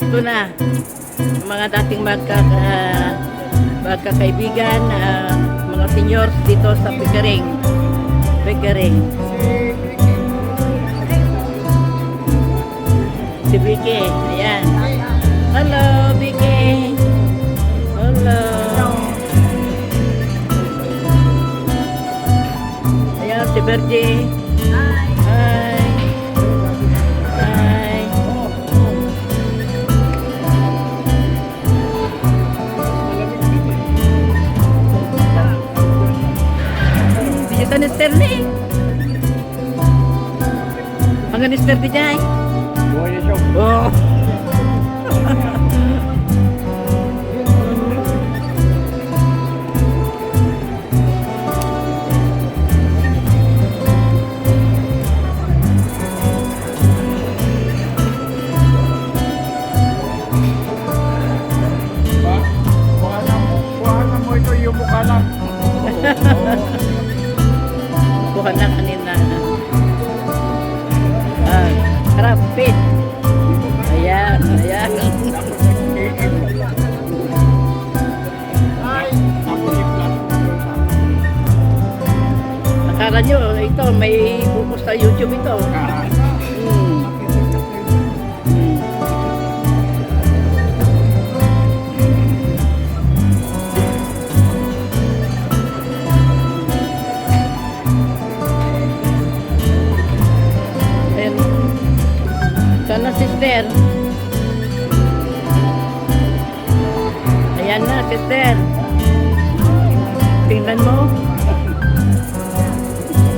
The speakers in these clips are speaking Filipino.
Ito na, yung mga dating magkakaibigan, mga seniors dito sa Pickering. Si Vicky, ayan. Hello, Vicky. Hello. Ayan, si Bergie. Hi. Hi. Diyan Esther ni. Ang Esther di jay. Oh. Bukan na kanina. Rapid. Ayan, ayan. Akala nyo, ito, may bukas sa YouTube ito. Sana sister. Ayan na sister. Tingnan mo.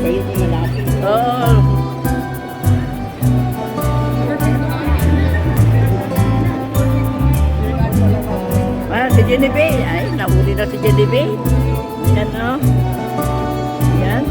Kayo ko malapit. Oo. Si Genevieve. Ay, nahuli na si Genevieve. Ayan o. Ayan.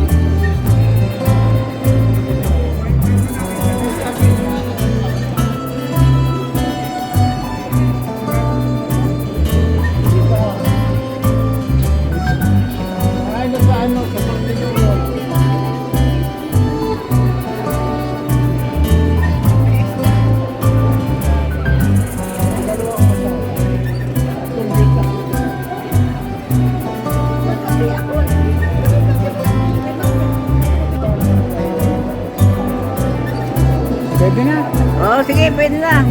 Pwede na. Oh, sige, pwede na.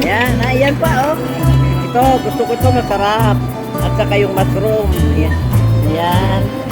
Ayan, ayan pa, oh. Ito, gusto ko ito masarap. At saka yung mushroom. Ayan. Ayan.